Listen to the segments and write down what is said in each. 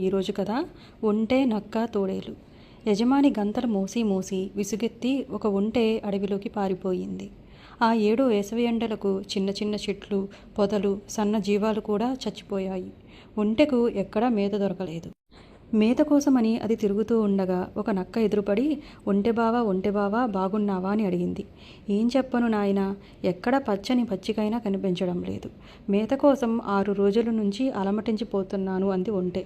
ఈరోజు కథ ఒంటె నక్క తోడేలు. యజమాని గంతలు మోసి మోసి విసుగెత్తి ఒక ఒంటె అడవిలోకి పారిపోయింది. ఆ 7 వేసవి ఎండలకు చిన్న చిన్న చెట్లు, పొదలు, సన్న జీవాలు కూడా చచ్చిపోయాయి. ఒంటెకు ఎక్కడా మేత దొరకలేదు. మేత కోసమని అది తిరుగుతూ ఉండగా ఒక నక్క ఎదురుపడి ఒంటె బావా బాగున్నావా అని అడిగింది. ఏం చెప్పను నాయనా, ఎక్కడ పచ్చని పచ్చికైనా కనిపించడం లేదు. మేత కోసం 6 రోజుల నుంచి అలమటించిపోతున్నాను అంది ఒంటె.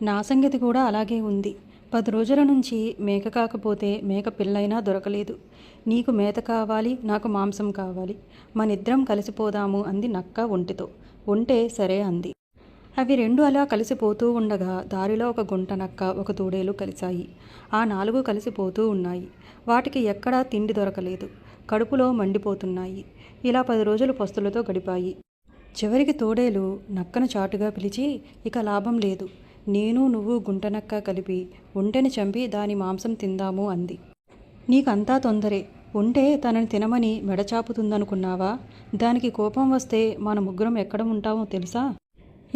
నా సంగతి కూడా అలాగే ఉంది. 10 రోజుల నుంచి మేక కాకపోతే మేక పిల్లైనా దొరకలేదు. నీకు మేత కావాలి, నాకు మాంసం కావాలి. మనిద్దరం కలిసిపోదాము అంది నక్క ఒంటెతో. ఒంటె సరే అంది. అవి రెండు అలా కలిసిపోతూ ఉండగా దారిలో ఒక గుంట నక్క, ఒక తోడేలు కలిశాయి. ఆ 4 కలిసిపోతూ ఉన్నాయి. వాటికి ఎక్కడా తిండి దొరకలేదు. కడుపులో మండిపోతున్నాయి. ఇలా 10 రోజులు పస్తులతో గడిపాయి. చివరికి తోడేలు నక్కను చాటుగా పిలిచి, ఇక లాభం లేదు, నేను నువ్వు గుంటనక్క కలిపి ఒంటెని చంపి దాని మాంసం తిందాము అంది. నీకంతా తొందరే. ఒంటె తనని తినమని మెడచాపుతుందనుకున్నావా? దానికి కోపం వస్తే మన ముగ్గురం ఎక్కడ ఉంటామో తెలుసా?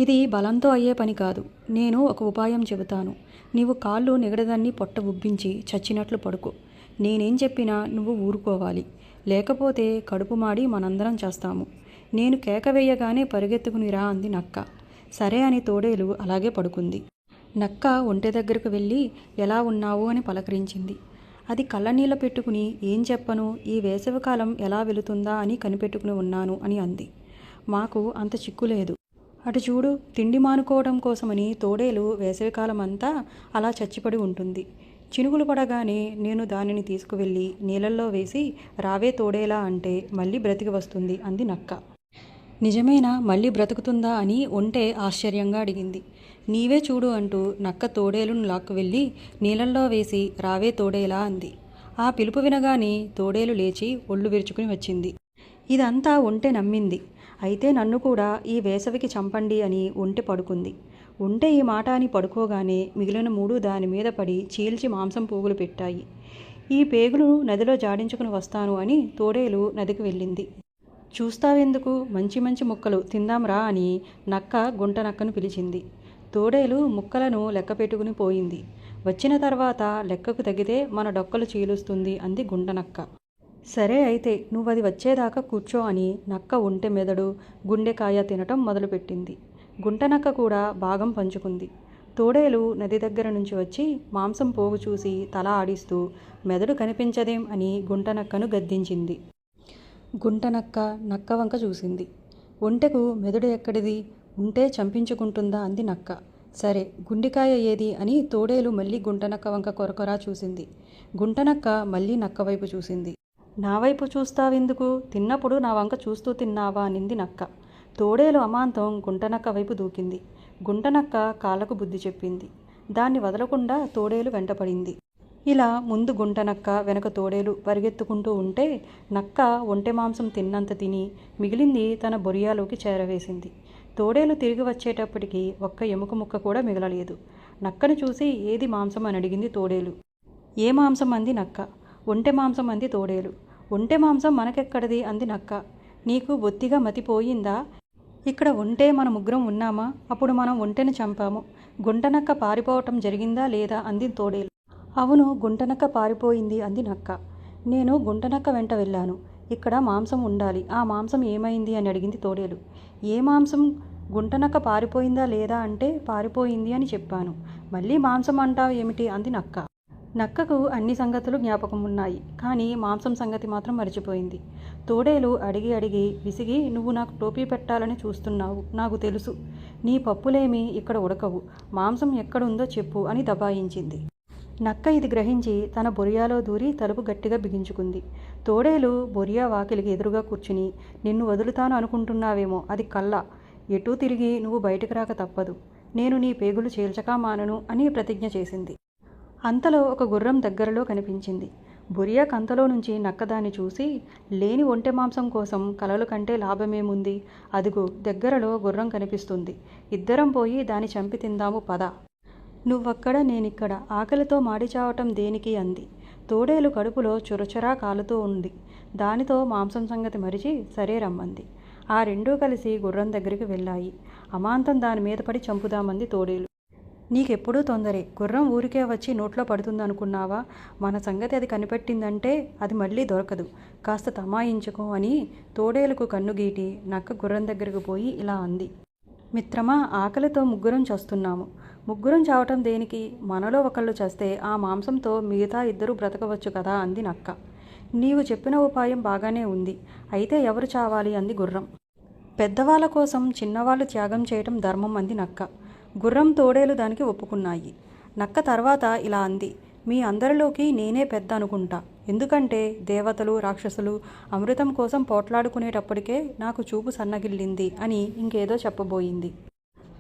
ఇది బలంతో అయ్యే పని కాదు. నేను ఒక ఉపాయం చెబుతాను. నీవు కాళ్ళు నిగడదాన్ని పొట్ట ఉబ్బించి చచ్చినట్లు పడుకో. నేనేం చెప్పినా నువ్వు ఊరుకోవాలి. లేకపోతే కడుపు మాడి మనందరం చేస్తాము. నేను కేక వేయగానే పరిగెత్తుకునిరా అంది నక్క. సరే అని తోడేలు అలాగే పడుకుంది. నక్క ఒంటె దగ్గరకు వెళ్ళి ఎలా ఉన్నావు అని పలకరించింది. అది కళ్ళనీళ్ళ పెట్టుకుని ఏం చెప్పను, ఈ వేసవికాలం ఎలా వెళుతుందా అని కనిపెట్టుకుని ఉన్నాను అని అంది. మాకు అంత చిక్కులేదు. అటు చూడు, తిండి మానుకోవడం కోసమని తోడేలు వేసవికాలం అంతా అలా చచ్చిపడి ఉంటుంది. చినుకులు పడగానే నేను దానిని తీసుకువెళ్ళి నీళ్ళల్లో వేసి రావే తోడేలా అంటే మళ్ళీ బ్రతికి వస్తుంది అంది నక్క. నిజమేనా, మళ్ళీ బ్రతుకుతుందా అని ఒంటె ఆశ్చర్యంగా అడిగింది. నీవే చూడు అంటూ నక్క తోడేలును లాక్కు వెళ్ళి నీళ్ళల్లో వేసి రావే తోడేలా అంది. ఆ పిలుపు వినగానే తోడేలు లేచి ఒళ్ళు విరుచుకుని వచ్చింది. ఇదంతా ఒంటె నమ్మింది. అయితే నన్ను కూడా ఈ వేసవికి చంపండి అని ఒంటె పడుకుంది. ఒంటె ఈ మాట అని పడుకోగానే మిగిలిన 3 దాని మీద పడి చీల్చి మాంసం పోగులు పెట్టాయి. ఈ పేగులు నదిలో జాడించుకుని వస్తాను అని తోడేలు నదికి వెళ్ళింది. చూస్తావెందుకు, మంచి మంచి ముక్కలు తిందాంరా అని నక్క గుంట నక్కను పిలిచింది. తోడేలు ముక్కలను లెక్క పెట్టుకుని పోయింది. వచ్చిన తర్వాత లెక్కకు తగ్గితే మన డొక్కలు చీలుస్తుంది అంది గుంట నక్క. సరే అయితే నువ్వది వచ్చేదాకా కూర్చో అని నక్క ఒంటె మెదడు, గుండెకాయ తినటం మొదలుపెట్టింది. గుంటనక్క కూడా భాగం పంచుకుంది. తోడేలు నది దగ్గర నుంచి వచ్చి మాంసం పోగు చూసి తల ఆడిస్తూ మెదడు కనిపించదేం అని గుంటనక్కను గద్దించింది. గుంటనక్క నక్క వంక చూసింది. ఒంటెకు మెదడు ఎక్కడిది, ఉంటే చంపించుకుంటుందా అంది నక్క. సరే గుండెకాయ ఏది అని తోడేలు మళ్ళీ గుంటనక్క వంక కొరకొరా చూసింది. గుంటనక్క మళ్ళీ నక్క వైపు చూసింది. నా వైపు చూస్తావెందుకు, తిన్నప్పుడు నా వంక చూస్తూ తిన్నావా అనింది నక్క. తోడేలు అమాంతం గుంటనక్క వైపు దూకింది. గుంటనక్క కాళ్ళకు బుద్ధి చెప్పింది. దాన్ని వదలకుండా తోడేలు వెంటపడింది. ఇలా ముందు గుంటనక్క, వెనక తోడేలు పరిగెత్తుకుంటూ ఉంటే నక్క ఒంటె మాంసం తిన్నంత తిని మిగిలింది తన బొరియాలోకి చేరవేసింది. తోడేలు తిరిగి వచ్చేటప్పటికి ఒక్క ఎముక ముక్క కూడా మిగలలేదు. నక్కను చూసి ఏది మాంసం అని అడిగింది తోడేలు. ఏ మాంసం అంది నక్క. ఒంటె మాంసం అంది తోడేలు. ఒంటె మాంసం మనకెక్కడిది అంది నక్క. నీకు బొత్తిగా మతిపోయిందా? ఇక్కడ ఒంటె మన ముగ్గురం ఉన్నామా? అప్పుడు మనం ఒంటెను చంపాము. గుంటనక్క పారిపోవటం జరిగిందా లేదా అంది తోడేలు. అవును, గుంటనక్క పారిపోయింది అంది నక్క. నేను గుంటనక్క వెంట వెళ్ళాను. ఇక్కడ మాంసం ఉండాలి, ఆ మాంసం ఏమైంది అని అడిగింది తోడేలు. ఏ మాంసం? గుంటనక్క పారిపోయిందా లేదా అంటే పారిపోయింది అని చెప్పాను. మళ్ళీ మాంసం అంటావు ఏమిటి అంది నక్క. నక్కకు అన్ని సంగతులు జ్ఞాపకం ఉన్నాయి, కానీ మాంసం సంగతి మాత్రం మర్చిపోయింది. తోడేలు అడిగి అడిగి విసిగి, నువ్వు నాకు టోపీ పెట్టాలని చూస్తున్నావు, నాకు తెలుసు. నీ పప్పులేమీ ఇక్కడ ఉడకవు, మాంసం ఎక్కడుందో చెప్పు అని దబాయించింది. నక్క ఇది గ్రహించి తన బొరియాలో దూరి తలుపు గట్టిగా బిగించుకుంది. తోడేలు బొరియా వాకిలికి ఎదురుగా కూర్చుని, నిన్ను వదులుతాను అనుకుంటున్నావేమో, అది కళ్ళ. ఎటూ తిరిగి నువ్వు బయటకు రాక తప్పదు. నేను నీ పేగులు చీల్చకా మానను అని ప్రతిజ్ఞ చేసింది. అంతలో ఒక గుర్రం దగ్గరలో కనిపించింది. బొరియా కంతలో నుంచి నక్క దాన్ని చూసి, లేని ఒంటె మాంసం కోసం కలలు కంటే లాభమేముంది, అదిగో దగ్గరలో గుర్రం కనిపిస్తుంది, ఇద్దరం పోయి దాన్ని చంపి తిందాము పద. నువ్వక్కడ నేనిక్కడ, ఆకలితో మాడి చావటం దేనికి అంది. తోడేలు కడుపులో చురచురా కాలుతూ ఉంది. దానితో మాంసం సంగతి మరిచి సరే రమ్మంది. ఆ రెండూ కలిసి గుర్రం దగ్గరికి వెళ్ళాయి. అమాంతం దాని మీద పడి చంపుదామంది తోడేలు. నీకెప్పుడూ తొందరే. గుర్రం ఊరికే వచ్చి నోట్లో పడుతుందనుకున్నావా? మన సంగతి అది కనిపెట్టిందంటే అది మళ్ళీ దొరకదు. కాస్త తమాయించుకో అని తోడేలుకు కన్నుగీటి నక్క గుర్రం దగ్గరకు పోయి ఇలా అంది. మిత్రమా, ఆకలితో ముగ్గురం చస్తున్నాము. ముగ్గురం చావటం దేనికి? మనలో ఒకళ్ళు చస్తే ఆ మాంసంతో మిగతా ఇద్దరు బ్రతకవచ్చు కదా అంది నక్క. నీవు చెప్పిన ఉపాయం బాగానే ఉంది. అయితే ఎవరు చావాలి అంది గుర్రం. పెద్దవాళ్ళ కోసం చిన్నవాళ్ళు త్యాగం చేయటం ధర్మం అంది నక్క. గుర్రం తోడేలు దానికి ఒప్పుకున్నాయి. నక్క తర్వాత ఇలా అంది. మీ అందరిలోకి నేనే పెద్ద అనుకుంటా. ఎందుకంటే దేవతలు రాక్షసులు అమృతం కోసం పోట్లాడుకునేటప్పటికే నాకు చూపు సన్నగిల్లింది అని ఇంకేదో చెప్పబోయింది.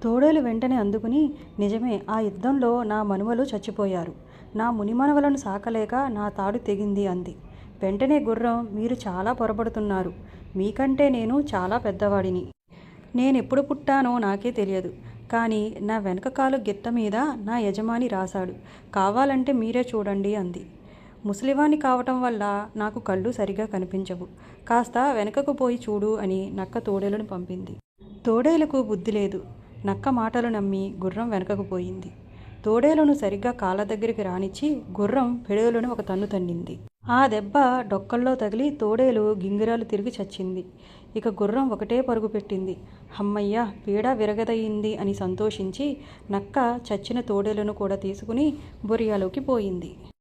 తోడేలు వెంటనే అందుకుని, నిజమే, ఆ యుద్ధంలో నా మనుమలు చచ్చిపోయారు. నా మునిమనవలను సాకలేక నా తాడు తెగింది అంది. వెంటనే గుర్రం, మీరు చాలా పొరపడుతున్నారు. మీకంటే నేను చాలా పెద్దవాడిని. నేనెప్పుడు పుట్టానో నాకే తెలియదు. కానీ నా వెనక కాలు గిత్త మీద నా యజమాని రాశాడు. కావాలంటే మీరే చూడండి అంది. ముసలివాణ్ణి కావటం వల్ల నాకు కళ్ళు సరిగా కనిపించవు. కాస్త వెనకకు పోయి చూడు అని నక్క తోడేలును పంపింది. తోడేలుకు బుద్ధి లేదు. నక్క మాటలు నమ్మి గుర్రం వెనకకు పోయింది. తోడేలును సరిగ్గా కాళ్ళ దగ్గరికి రానిచ్చి గుర్రం పెడేలును ఒక తన్ను తన్నింది. ఆ దెబ్బ డొక్కల్లో తగిలి తోడేలు గింగిరాలు తిరిగి చచ్చింది. ఇక గుర్రం ఒకటే పరుగు పెట్టింది. హమ్మయ్య, పీడ విరగదయింది అని సంతోషించి నక్క చచ్చిన తోడేలును కూడా తీసుకుని బొరియాలోకి పోయింది.